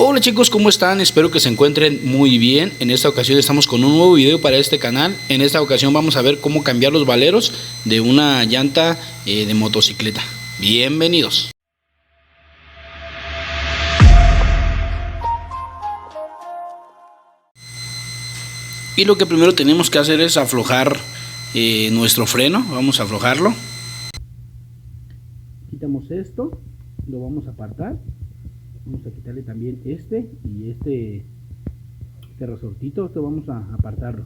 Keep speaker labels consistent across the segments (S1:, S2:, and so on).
S1: Hola chicos, ¿cómo están? Espero que se encuentren muy bien. En esta ocasión estamos con un nuevo video para este canal. En esta ocasión vamos a ver cómo cambiar los valeros de una llanta de motocicleta. Bienvenidos. Y lo que primero tenemos que hacer es aflojar nuestro freno. Vamos a aflojarlo. Quitamos esto, lo vamos a apartar. Vamos a quitarle también este y este resortito. Esto vamos a apartarlo.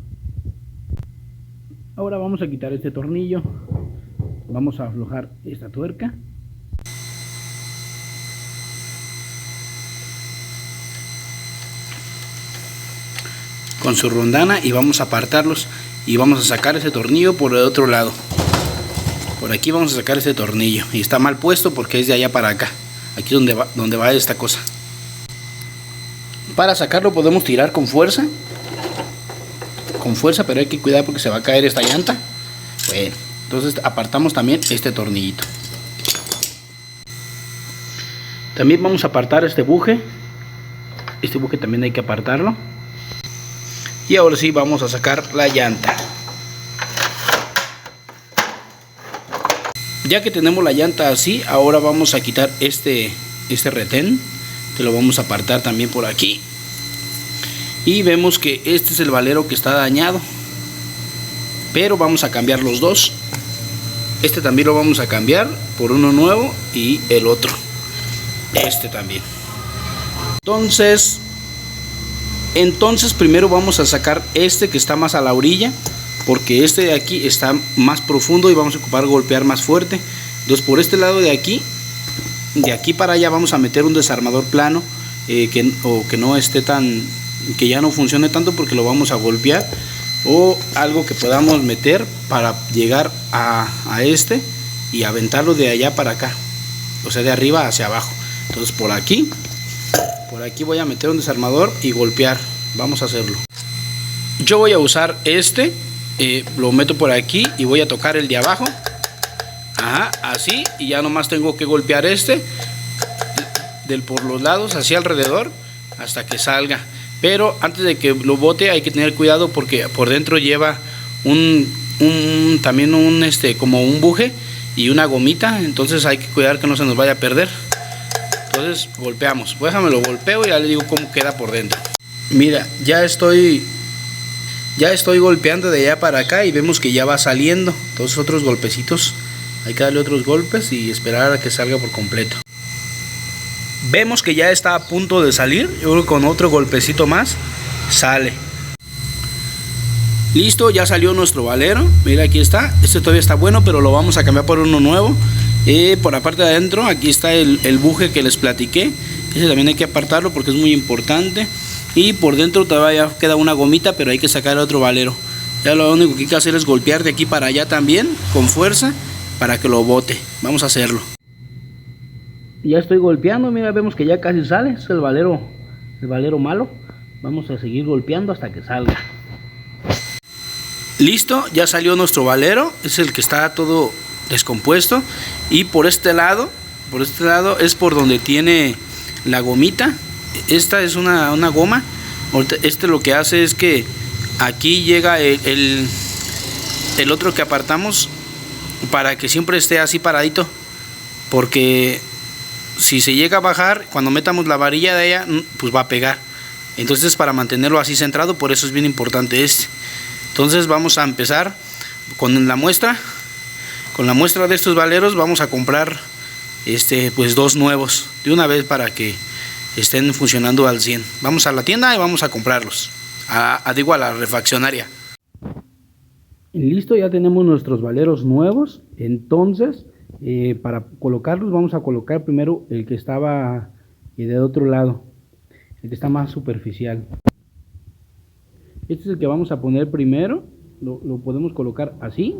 S1: Ahora vamos a quitar este tornillo. Vamos a aflojar esta tuerca. Con su rondana, y vamos a apartarlos. Y vamos a sacar ese tornillo por el otro lado. Por aquí vamos a sacar ese tornillo. Y está mal puesto porque es de allá para acá. Aquí donde va esta cosa. Para sacarlo podemos tirar con fuerza. Pero hay que cuidar porque se va a caer esta llanta. Bueno, entonces apartamos también este tornillito. También vamos a apartar este buje. Este buje también hay que apartarlo. Y ahora sí vamos a sacar la llanta. Ya que tenemos la llanta así, ahora vamos a quitar este retén, que lo vamos a apartar también por aquí. Y vemos que este es el valero que está dañado, pero vamos a cambiar los dos. Este también lo vamos a cambiar por uno nuevo y el otro, este también. Entonces primero vamos a sacar este que está más a la orilla, porque este de aquí está más profundo y vamos a ocupar golpear más fuerte. Entonces por este lado de aquí para allá vamos a meter un desarmador plano, que no esté que ya no funcione tanto, porque lo vamos a golpear, o algo que podamos meter para llegar a este y aventarlo de allá para acá, o sea, de arriba hacia abajo. Entonces por aquí voy a meter un desarmador y golpear. Vamos a hacerlo. Yo voy a usar lo meto por aquí y voy a tocar el de abajo. Ajá, así, y ya nomás tengo que golpear por los lados, así alrededor, hasta que salga. Pero antes de que lo bote hay que tener cuidado, porque por dentro lleva también como un buje y una gomita. Entonces hay que cuidar que no se nos vaya a perder. Entonces golpeamos. Déjame lo golpeo y ya le digo cómo queda por dentro. Mira, ya estoy golpeando de allá para acá y vemos que ya va saliendo. Entonces otros golpecitos, hay que darle otros golpes y esperar a que salga por completo. Vemos que ya está a punto de salir. Yo creo que con otro golpecito más sale. Listo, ya salió nuestro valero. Mira, aquí está. Este todavía está bueno, pero lo vamos a cambiar por uno nuevo. Por la parte de adentro, aquí está el buje que les platiqué. Ese también hay que apartarlo porque es muy importante. Y por dentro todavía queda una gomita, pero hay que sacar otro valero. Ya lo único que hay que hacer es golpear de aquí para allá también, con fuerza, para que lo bote. Vamos a hacerlo. Ya estoy golpeando, mira, vemos que ya casi sale. Es el valero malo. Vamos a seguir golpeando hasta que salga. Listo, ya salió nuestro valero. Es el que está todo descompuesto. Y por este lado es por donde tiene la gomita. Esta es una goma. Lo que hace es que aquí llega el otro que apartamos, para que siempre esté así paradito, porque si se llega a bajar, cuando metamos la varilla de ella, pues va a pegar. Entonces, para mantenerlo así centrado, por eso es bien importante Entonces vamos a empezar con la muestra. Con la muestra de estos valeros vamos a comprar pues dos nuevos de una vez, para que estén funcionando al 100. Vamos a la tienda y vamos a comprarlos. A la refaccionaria. Listo, ya tenemos nuestros valeros nuevos. Entonces, para colocarlos, vamos a colocar primero el que estaba del otro lado, el que está más superficial. Este es el que vamos a poner primero. Lo podemos colocar así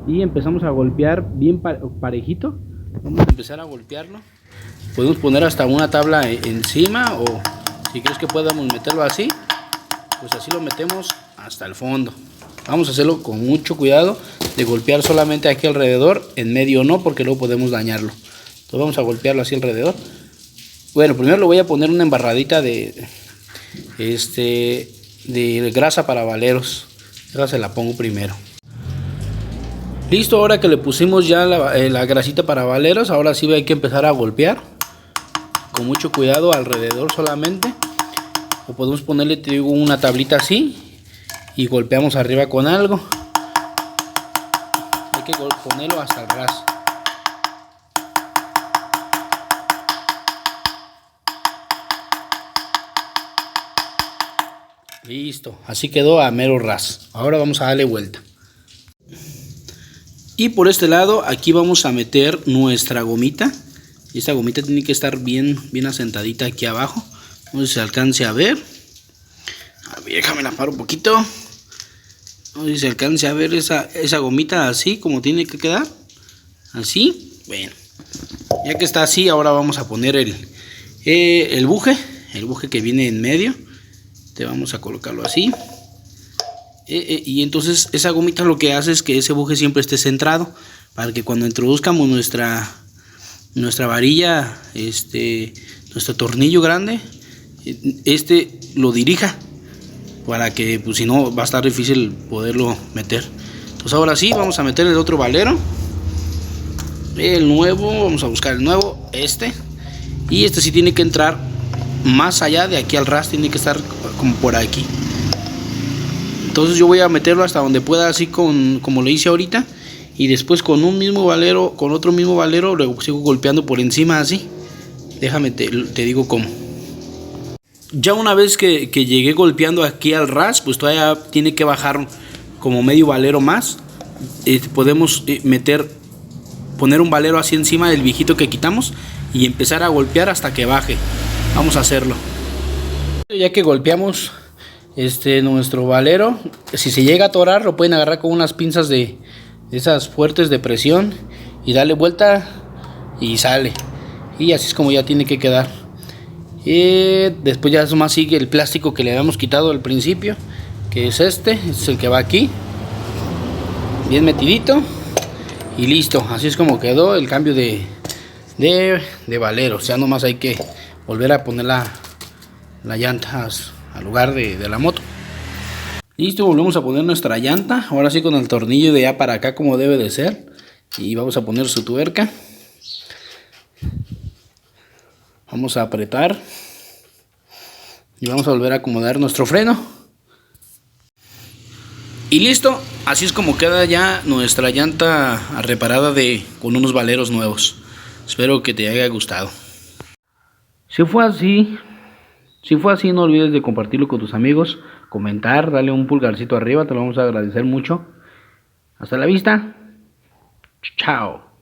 S1: y empezamos a golpear bien parejito. Vamos a empezar a golpearlo. Podemos poner hasta una tabla encima, o si crees que podamos meterlo así, pues así lo metemos hasta el fondo. Vamos a hacerlo con mucho cuidado, de golpear solamente aquí alrededor, en medio no, porque luego podemos dañarlo. Entonces vamos a golpearlo así alrededor Bueno, primero le voy a poner una embarradita de grasa para valeros. Esa se la pongo primero. Listo, ahora que le pusimos ya la grasita para valeros, ahora sí hay que empezar a golpear con mucho cuidado alrededor solamente. O podemos ponerle, te digo, una tablita así y golpeamos arriba con algo. Hay que ponerlo hasta el ras. Listo, así quedó a mero ras. Ahora vamos a darle vuelta. Y por este lado aquí vamos a meter nuestra gomita. Y esta gomita tiene que estar bien asentadita aquí abajo. No sé si se alcance a ver. A ver, déjame la paro un poquito. No sé si se alcance a ver esa gomita así como tiene que quedar. Así. Bueno, ya que está así, ahora vamos a poner el buje. El buje que viene en medio. Te vamos a colocarlo así. Y entonces esa gomita lo que hace es que ese buje siempre esté centrado, para que cuando introduzcamos nuestra varilla, nuestro tornillo grande, lo dirija, para que pues si no va a estar difícil poderlo meter. Entonces ahora sí vamos a meter el otro valero, el nuevo. Vamos a buscar el nuevo, y sí tiene que entrar más allá de aquí al ras, tiene que estar como por aquí. Entonces yo voy a meterlo hasta donde pueda, así como lo hice ahorita, y después con otro mismo valero luego sigo golpeando por encima así. Déjame te digo cómo. Ya una vez que llegué golpeando aquí al ras, pues todavía tiene que bajar como medio valero más. Podemos poner un valero así encima del viejito que quitamos y empezar a golpear hasta que baje. Vamos a hacerlo. Ya que golpeamos nuestro valero, si se llega a atorar, lo pueden agarrar con unas pinzas de esas fuertes de presión y darle vuelta y sale. Y así es como ya tiene que quedar. Después ya más sigue el plástico que le habíamos quitado al principio, que es este es el que va aquí, bien metidito, y listo. Así es como quedó el cambio de valero. O sea, nomás hay que volver a poner la llanta al lugar de la moto. Listo, volvemos a poner nuestra llanta, ahora sí con el tornillo de allá para acá como debe de ser, y vamos a poner su tuerca. Vamos a apretar y vamos a volver a acomodar nuestro freno. Y listo, así es como queda ya nuestra llanta reparada con unos valeros nuevos. Espero que te haya gustado. Si fue así, no olvides de compartirlo con tus amigos, comentar, darle un pulgarcito arriba, te lo vamos a agradecer mucho. Hasta la vista. Chao.